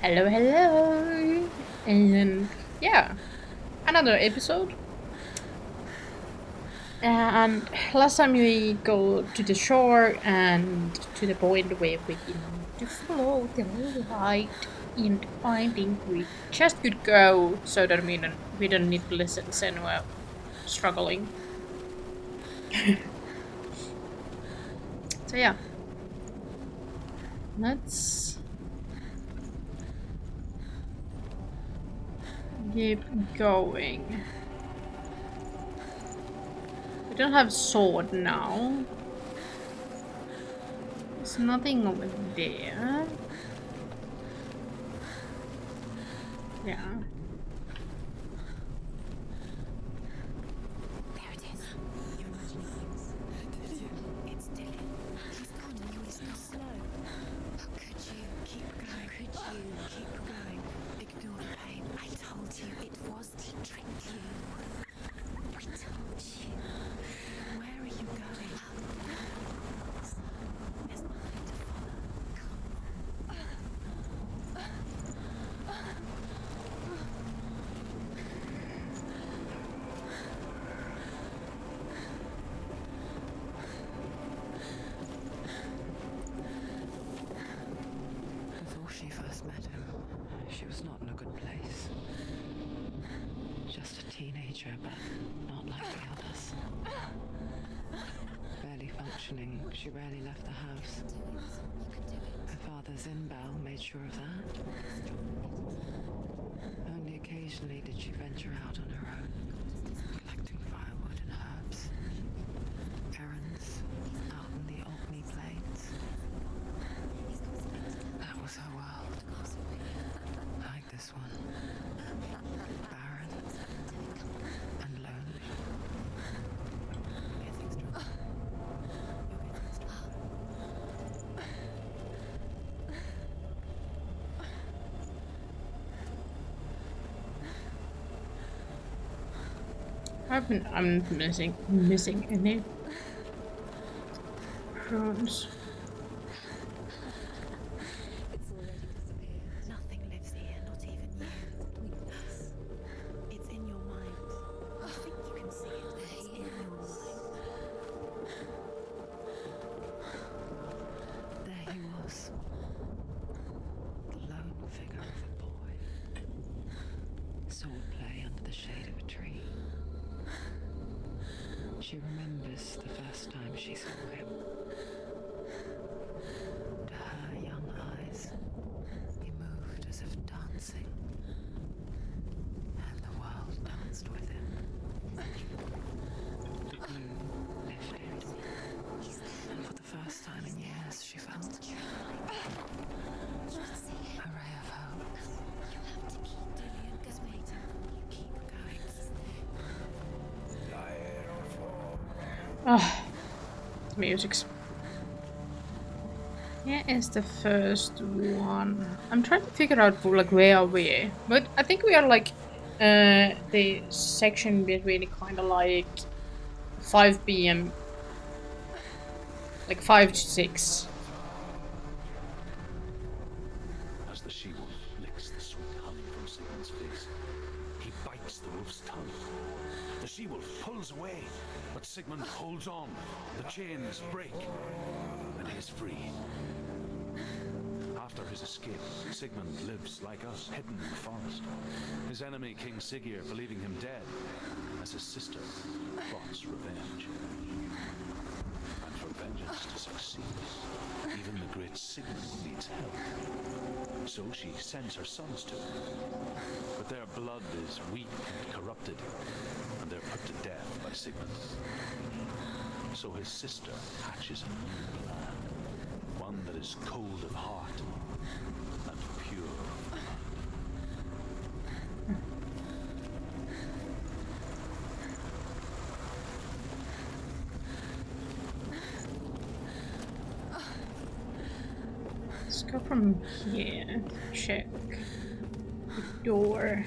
Hello, hello, and yeah, another episode. And last time we go to the shore and to the point where we need to follow the light, and I think we just could go so that we don't need to listen Senua struggling. So yeah, let's keep going. We don't have sword now. There's nothing over there. Yeah. There it is. You're imagining things. Did you? It's Dylan. He's gone and you're still slow. How could you? Keep going. Could you? Keep going. Ignore the pain. I told you it was to trick you. We told you. Where are you going? There's nothing to follow. Come Before she first met him, she was not in a good place. Just a teenager, but not like the others. Barely functioning, she rarely left the house. Her father Zinbao made sure of that. Only occasionally did she venture out on her own, collecting firewood and herbs. Errands out in the Orkney Plains. That was her world. Like this one. Barren and lonely. I'm missing any runes. It's already disappeared. Nothing lives here, not even you. Us. It's in your mind. I think you can see it. It's in your mind. There he was. The lone figure of a boy. Sword play under the shade of a tree. She remembers the first time she saw him. To her young eyes, he moved as if dancing, and the world danced with him. The gloom lifted, and for the first time in years, she felt a ray of hope. You have to keep Dillian is waiting for you. Keep going. Oh, music's. Here is the first one. I'm trying to figure out like where are we, but I think we are like the section between kind of like 5 p.m. like 5 to 6. As the she-wolf licks the sweet honey from Sigmund's face, he bites the wolf's tongue. The she-wolf pulls away, but Sigmund holds on. The chains break, and he is free. After his escape, Sigmund lives like us, hidden in the forest. His enemy, King Siggeir, believing him dead, as his sister plots revenge. And for vengeance to succeed, even the great Sigmund needs help. So she sends her sons to him. But their blood is weak and corrupted, and they're put to death by Sigmund. So his sister hatches a new plan, one that is cold of heart and pure of blood. Let's go from here. Check the door.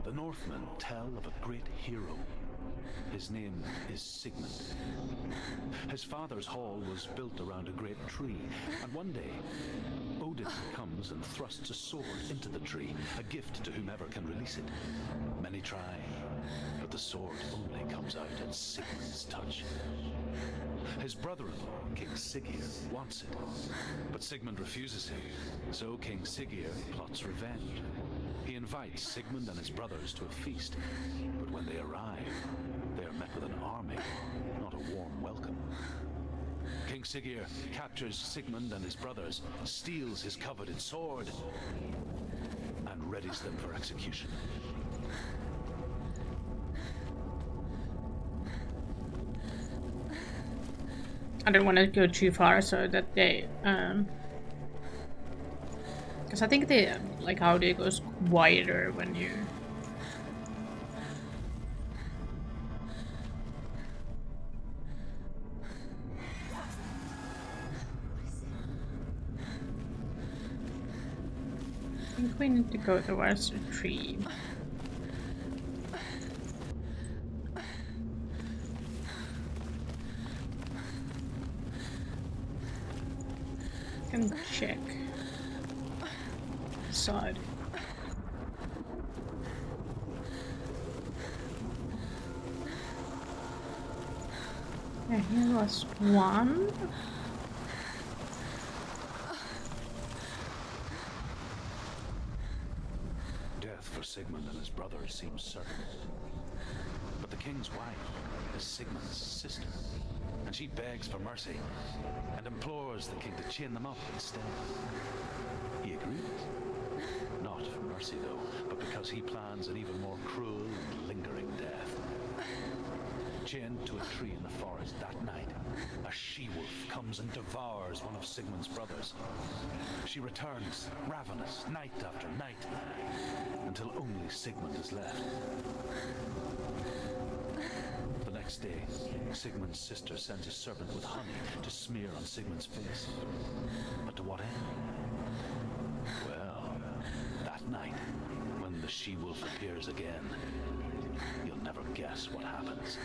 The Northmen tell of a great hero. His name is Sigmund. His father's hall was built around a great tree, and one day, Odin comes and thrusts a sword into the tree, a gift to whomever can release it. Many try, but the sword only comes out at Sigmund's touch. His brother-in-law, King Siggeir, wants it, but Sigmund refuses him, so King Siggeir plots revenge. He invites Sigmund and his brothers to a feast, but when they arrive, they are met with an army, not a warm welcome. King Siggeir captures Sigmund and his brothers, steals his coveted sword, and readies them for execution. I don't want to go too far, so that they, because I think the like audio goes quieter when you. I think we need to go towards the tree. Can check side. Yeah, here was one. Death for Sigmund and his brothers seems certain. But the king's wife is Sigmund's sister, and she begs for mercy and implores the king to chain them up instead. He agrees. Not for mercy, though, but because he plans an even more cruel and lingering death. Chained to a tree in the forest that night, a she-wolf comes and devours one of Sigmund's brothers. She returns, ravenous, night after night, until only Sigmund is left. The next day, Sigmund's sister sends a servant with honey to smear on Sigmund's face. But to what end? Well, that night, when the she-wolf appears again, you'll never guess what happens.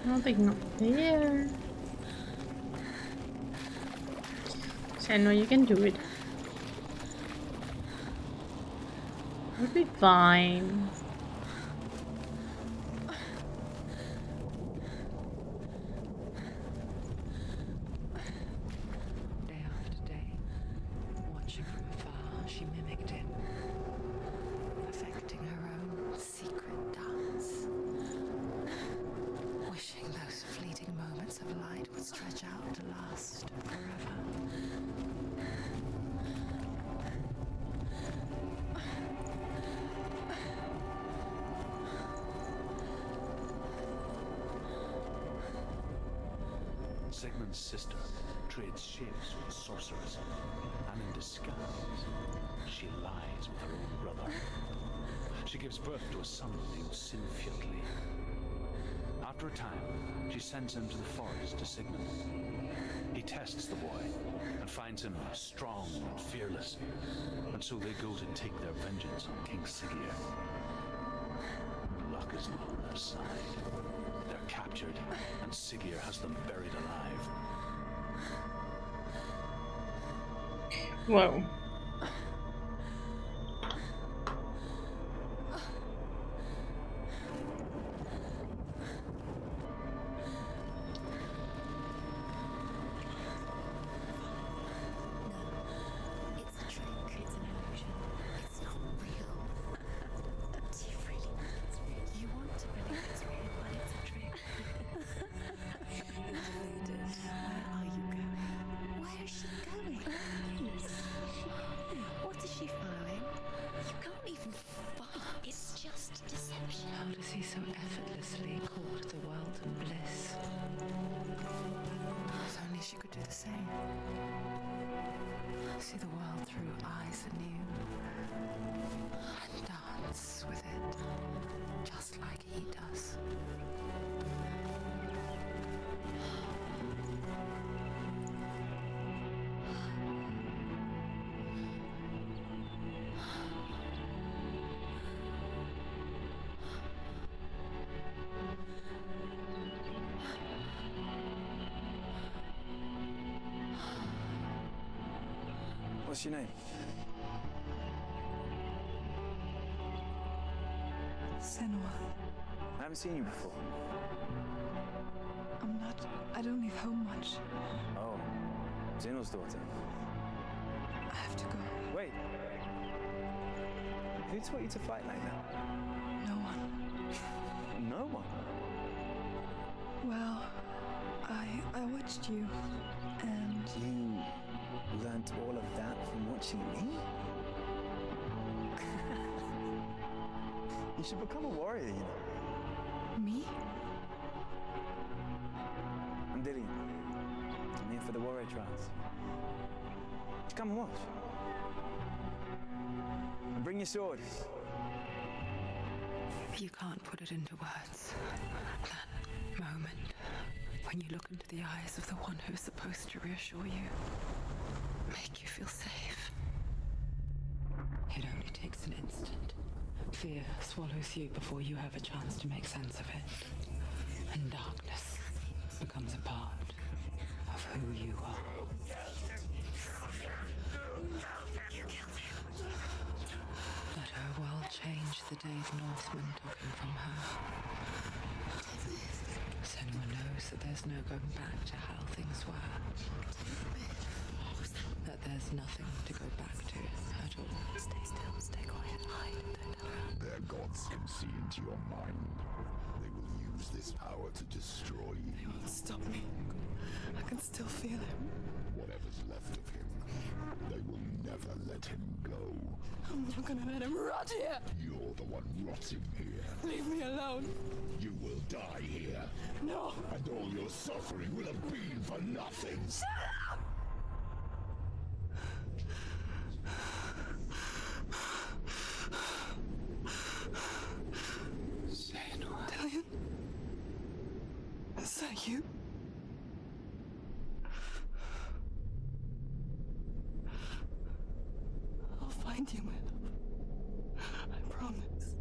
Nothing not there. Senua, you can do it. We'll be fine. Day after day, watching from afar, she mimicked him, perfecting her own secret dance. Wishing those fleeting moments of light would stretch out to last forever. Sigmund's sister trades shapes with sorcerers, and in disguise, she lies with her own brother. She gives birth to a son named Sinfjotli. After a time, she sends him to the forest to Sigmund. He tests the boy and finds him strong and fearless, and so they go to take their vengeance on King Siggeir. Luck is not on their side. They're captured, and Siggeir has them buried alive. Whoa. It's a trick. It's an illusion. It's not real. Do you really? You want to believe it's real, but it's a trick. Where are you going? Where is she going? How does he so effortlessly court the world and bliss? If only she could do the same. See the world through eyes anew and dance with it, just like he does. What's your name? Senua. I haven't seen you before. I don't leave home much. Oh, Zenua's daughter. I have to go. Wait. Who taught you to fight like that? No one. No one. Well, I watched you, and You learnt all of that from watching me? You should become a warrior, you know. me? I'm Dilly. I'm here for the warrior trials. Come and watch. And bring your sword. You can't put it into words. That moment when you look into the eyes of the one who is supposed to reassure you, make you feel safe. It only takes an instant. Fear swallows you before you have a chance to make sense of it. And darkness becomes a part of who you are. Let her world change the day the Northmen took him from her. Senua knows that there's no going back to how things were. That there's nothing to go back to at all. Stay still, stay quiet, hide, don't tell her. Their gods can see into your mind. They will use this power to destroy you. They won't stop me. I can still feel him. Whatever's left of him, they will never let him go. I'm not gonna let him rot here. You're the one rotting here. Leave me alone. You will die here. No. And all your suffering will have been for nothing. Dillian? Is that you? I'll find you, my love. I promise.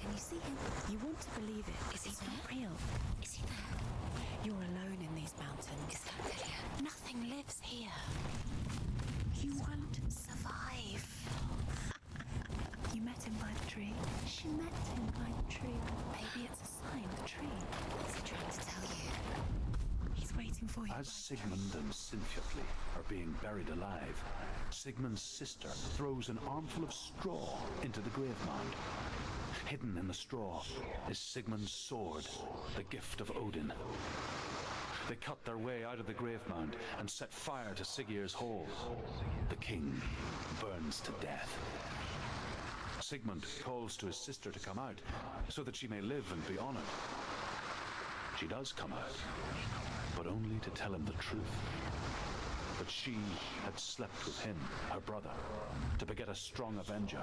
Can you see him? You want to believe it. Is he not real? Is he there? You're alone in these mountains. Is that Dillian? Nothing lives here. You won't survive. You met him by the tree? She met him by the tree. Maybe it's a sign, the tree. What's he trying to tell you? He's waiting for you. As Sigmund and Sinfjotli are being buried alive, Sigmund's sister throws an armful of straw into the grave mound. Hidden in the straw is Sigmund's sword, the gift of Odin. They cut their way out of the grave mound and set fire to Siggeir's hall. The king burns to death. Sigmund calls to his sister to come out so that she may live and be honored. She does come out, but only to tell him the truth. That she had slept with him, her brother, to beget a strong avenger.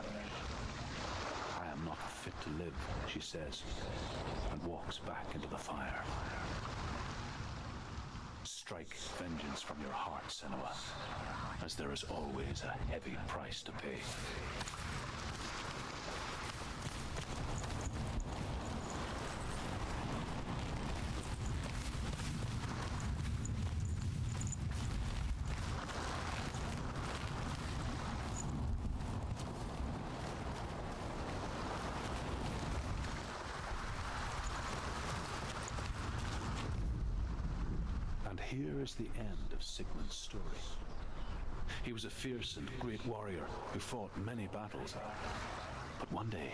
I am not fit to live, she says, and walks back into the fire. Strike vengeance from your heart, Senua, as there is always a heavy price to pay. Here is the end of Sigmund's story. He was a fierce and great warrior who fought many battles. But one day,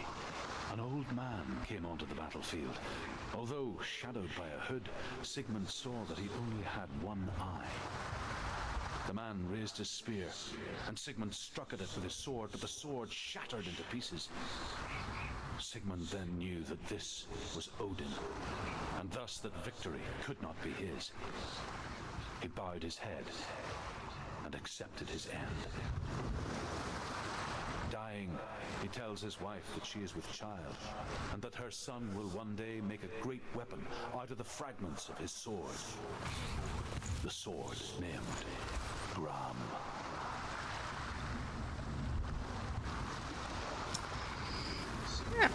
an old old man came onto the battlefield. Although shadowed by a hood, Sigmund saw that he only had one eye. The man raised his spear, and Sigmund struck at it with his sword, but the sword shattered into pieces. Sigmund then knew that this was Odin, and thus that victory could not be his. He bowed his head and accepted his end. Dying, he tells his wife that she is with child, and that her son will one day make a great weapon out of the fragments of his sword. The sword named Gram. Yeah.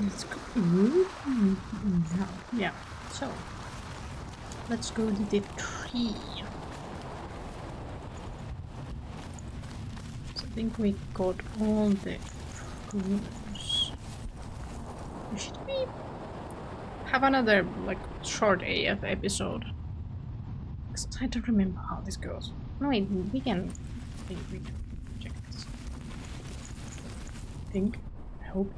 Let's go. Yeah. So let's go to the tree. So I think we got all the runes. Should we have another like short AF episode? 'Cause I don't remember how this goes. No, wait, we can. I think we can check this. I think. I hope.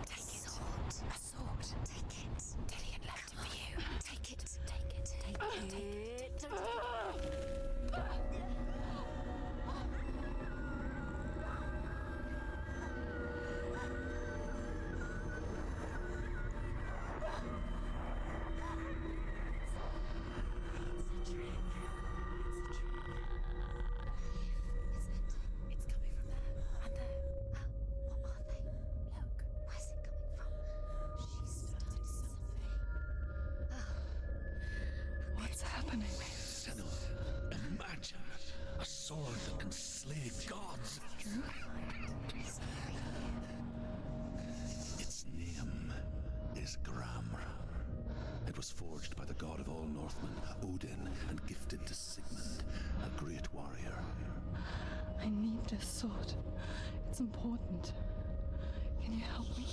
Take it. A sword. Take it. Dillian left it for you. Take it. Take it. Take it. Take it. It's coming from there and there. Oh, what are they? Look, where's it coming from? She started something. What's happening? Senua, imagine a sword that can slay gods. Its name is Gram. It was forged by the god of all Northmen, Odin, and gifted to Sigmund, a great warrior. I need this sword. It's important. Can you help me?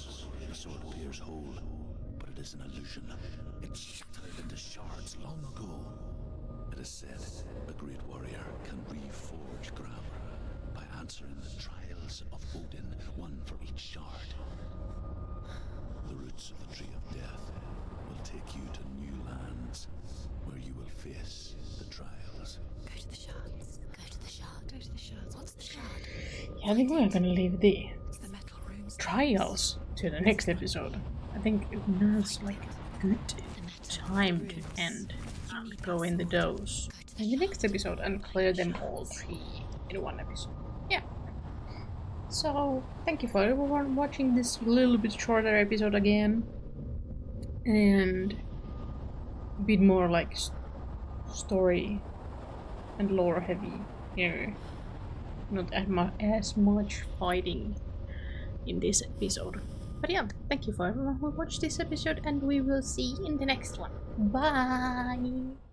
The sword appears whole, but it is an illusion. It shattered into shards long ago. It is said a great warrior can reforge Gram by answering the trials of Odin, one for each shard. The roots of the Tree of Death will take you to new lands where you will face the trials. Go to the shards. Go to the shard. Go to the shards. What's the shard? Yeah, I think we're gonna leave the It's the metal runes. trials to the next episode. I think now's like a good time to end and go in the dose in the next episode and clear them all three in one episode. Yeah. So thank you for everyone watching this little bit shorter episode again, and a bit more like story and lore heavy here. Not as much fighting in this episode. But yeah, thank you for everyone who watched this episode, and we will see you in the next one. Bye!